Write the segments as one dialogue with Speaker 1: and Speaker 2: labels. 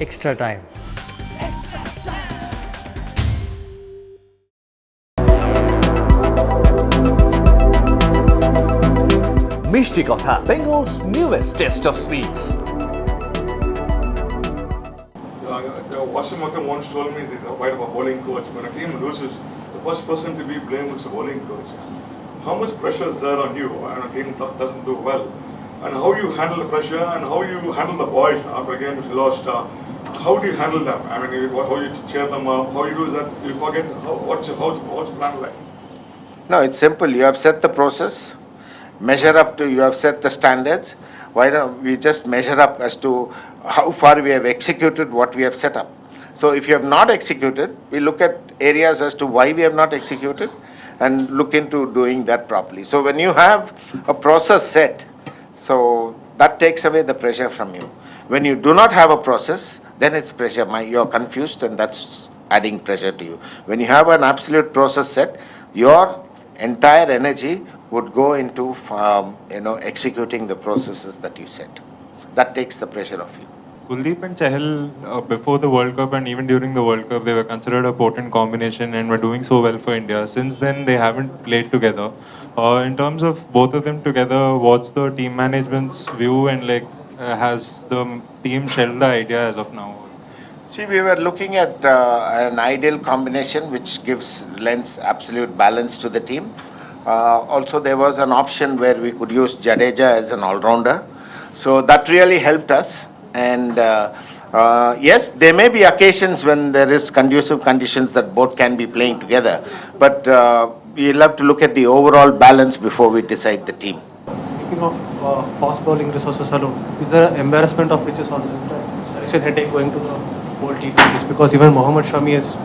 Speaker 1: extra time.
Speaker 2: Mishti Kotha, Bengal's newest test of sweets.
Speaker 3: Wasim Akram once told me that while a bowling coach, when a team loses, the first person to be blamed is the bowling coach. How much pressure is there on you when a team doesn't do well? And how you handle the pressure and how you handle the boys after a game is lost? How do you handle them? I mean, how you cheer them up? How you do that? You forget what's the plan like?
Speaker 4: No, it's simple. You have set the process, measure up to, you have set the standards. Why don't we just measure up as to how far we have executed what we have set up? So if you have not executed, we look at areas as to why we have not executed and look into doing that properly. So when you have a process set, so that takes away the pressure from you. When you do not have a process, then it's pressure. You're confused and that's adding pressure to you. When you have an absolute process set, your entire energy would go into executing the processes that you set. That takes the pressure off you.
Speaker 5: Kuldeep and Chahal, before the World Cup and even during the World Cup, they were considered a potent combination and were doing so well for India. Since then, they haven't played together. In terms of both of them together, what's the team management's view and has the team shelved the idea as of now?
Speaker 4: See, we were looking at an ideal combination which lends absolute balance to the team. Also, there was an option where we could use Jadeja as an all-rounder. So that really helped us. And yes, there may be occasions when there is conducive conditions that both can be playing together. But we'll have to look at the overall balance before we decide the team.
Speaker 6: Speaking of fast bowling resources alone, is there an embarrassment of riches on this selection headache going to the whole T20s? Because even Mohammad Shami is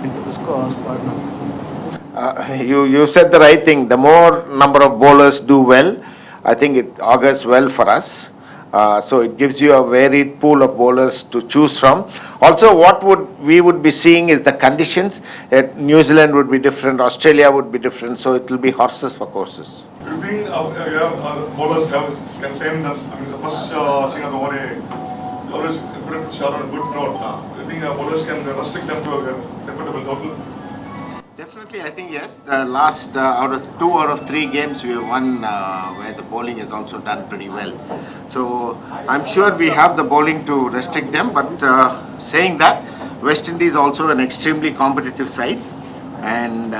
Speaker 6: into this squad now.
Speaker 4: You said the right thing. The more number of bowlers do well, I think it augurs well for us. So it gives you a varied pool of bowlers to choose from. Also, what we would be seeing is the conditions. New Zealand would be different, Australia would be different, so it will be horses for courses.
Speaker 3: Do you think bowlers can claim that? I mean, the first thing of the one always put a shot on a good note. Do you think bowlers can restrict them to a reputable total?
Speaker 4: Definitely, I think yes. The last two out of three games we have won where the bowling has also done pretty well. So I'm sure we have the bowling to restrict them. But saying that, West Indies also an extremely competitive side, and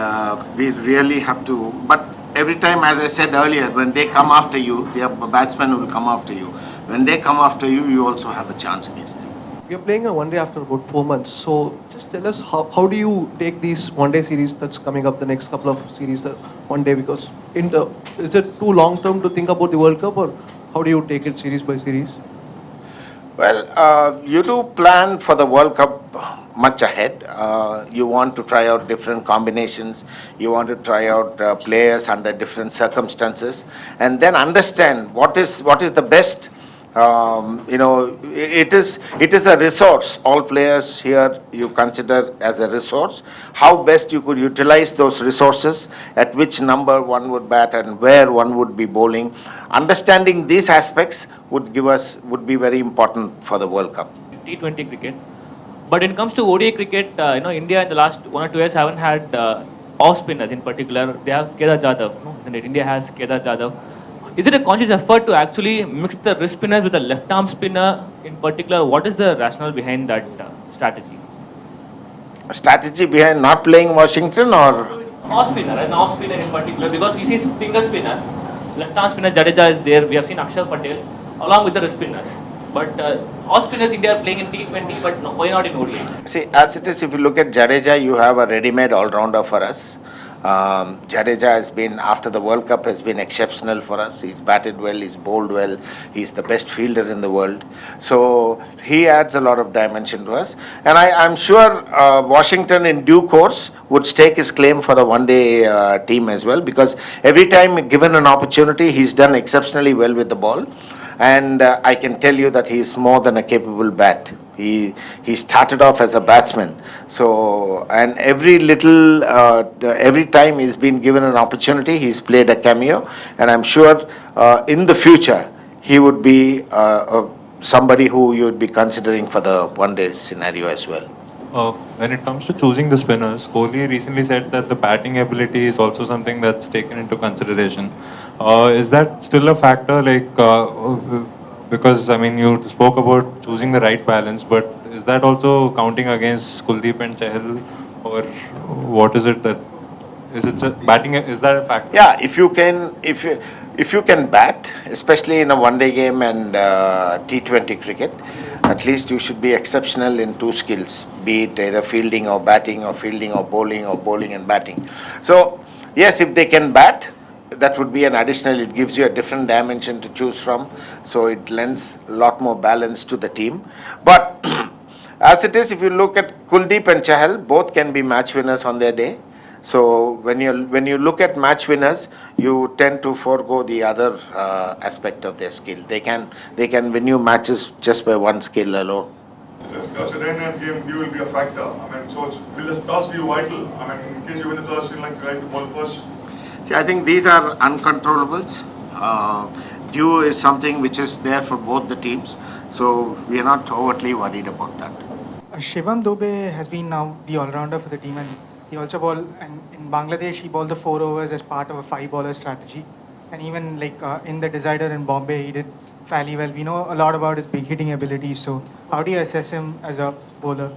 Speaker 4: we really have to. But every time, as I said earlier, when they come after you, the batsmen will come after you. When they come after you, you also have a chance against them.
Speaker 6: We are playing a one day after about 4 months. So just tell us how do you take these one day series that's coming up, the next couple of series, one day? Because is it too long term to think about the World Cup, or how do you take it series by series?
Speaker 4: Well, you do plan for the World Cup much ahead. You want to try out different combinations. You want to try out players under different circumstances, and then understand what is the best. It is a resource. All players here you consider as a resource. How best you could utilize those resources, at which number one would bat and where one would be bowling. Understanding these aspects would be very important for the World Cup.
Speaker 7: T20 cricket. But when it comes to ODI cricket, India in the last 1 or 2 years haven't had off spinners in particular. They have Kedar Jadhav, no? Isn't it? India has Kedar Jadhav. Is it a conscious effort to actually mix the wrist spinners with the left arm spinner in particular? What is the rationale behind that strategy?
Speaker 4: Strategy behind not playing Washington, or?
Speaker 7: Off spinner, an off spinner in particular, because we see finger spinner, left arm spinner Jadeja is there. We have seen Akshar Patel along with the wrist spinners. But off spinners India are playing in T20, but no, why not in ODI?
Speaker 4: See, as it is, if you look at Jadeja, you have a ready-made all-rounder for us. Jadeja has been, after the World Cup, has been exceptional for us. He's batted well, he's bowled well, he's the best fielder in the world. So he adds a lot of dimension to us. And I'm sure Washington in due course would stake his claim for the one-day team as well, because every time given an opportunity, he's done exceptionally well with the ball. And I can tell you that he's more than a capable bat. He started off as a batsman. So, and every time he's been given an opportunity, he's played a cameo. And I'm sure in the future, he would be somebody who you would be considering for the one-day scenario as well.
Speaker 5: When it comes to choosing the spinners, Kohli recently said that the batting ability is also something that's taken into consideration. Is that still a factor? Because I mean, you spoke about choosing the right balance, but is that also counting against Kuldeep and Chahal, or what is it that is it just batting? Is that a factor?
Speaker 4: Yeah, if you can bat, especially in a one-day game and T20 cricket, at least you should be exceptional in two skills, be it either fielding or batting, or fielding or bowling and batting. So yes, if they can bat, that would be an additional. It gives you a different dimension to choose from. So it lends a lot more balance to the team. But as it is, if you look at Kuldeep and Chahal, both can be match winners on their day. So when you look at match winners, you tend to forego the other aspect of their skill. They can win you matches just by one skill alone.
Speaker 3: Because the day-night game, you will be a factor. I mean, so will the toss be vital? I mean, in case you win the toss, you'd like to ball first.
Speaker 4: See, I think these are uncontrollables. Due is something which is there for both the teams, so we are not overtly worried about that.
Speaker 1: Shivam Dube has been now the all-rounder for the team, and he also bowled, and in Bangladesh he bowled the 4 overs as part of a 5-bowler strategy, and even in the decider in Bombay he did fairly well. We know a lot about his big hitting abilities, so how do you assess him as a bowler?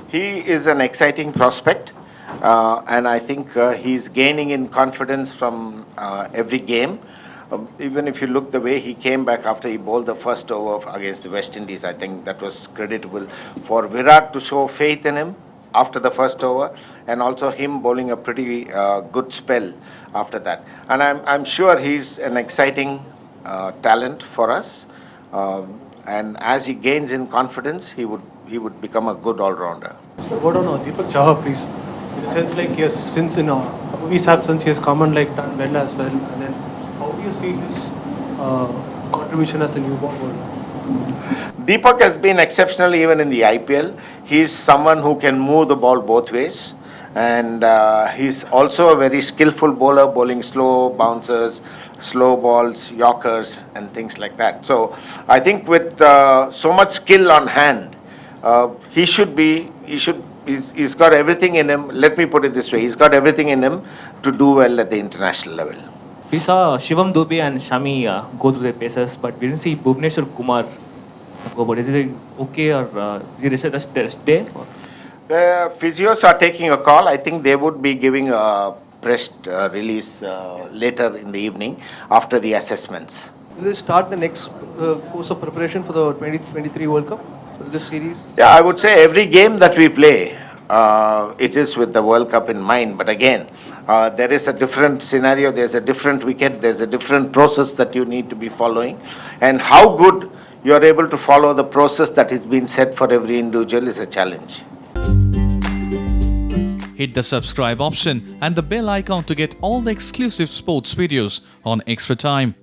Speaker 4: He is an exciting prospect, and I think he's gaining in confidence from every game. Even if you look the way he came back after he bowled the first over against the West Indies, I think that was creditable for Virat to show faith in him after the first over, and also him bowling a pretty good spell after that. And I'm sure he's an exciting talent for us, and as he gains in confidence, he would become a good all-rounder.
Speaker 6: So what on Deepak Chahar, please? In the sense like he has since in Bhumi's absence he has come and done well as well, and then how do you see his contribution as a new bowler?
Speaker 4: Deepak has been exceptional even in the IPL. He's someone who can move the ball both ways, and he's also a very skillful bowler, bowling slow bouncers, slow balls, yorkers and things like that. So I think with so much skill on hand, he's got everything in him. Let me put it this way, he's got everything in him to do well at the international level.
Speaker 7: We saw Shivam Dube and Shami go through their paces, but we didn't see Bhuvneshwar Kumar go. But is it okay, or is it a test day? Or?
Speaker 4: The physios are taking a call. I think they would be giving a press release later in the evening after the assessments.
Speaker 6: Will they start the next course of preparation for the 2023 World Cup, for this series?
Speaker 4: Yeah, I would say every game that we play, it is with the World Cup in mind. But again, there is a different scenario, there's a different wicket, there's a different process that you need to be following. And how good you are able to follow the process that has been set for every individual is a challenge.
Speaker 2: Hit the subscribe option and the bell icon to get all the exclusive sports videos on Extra Time.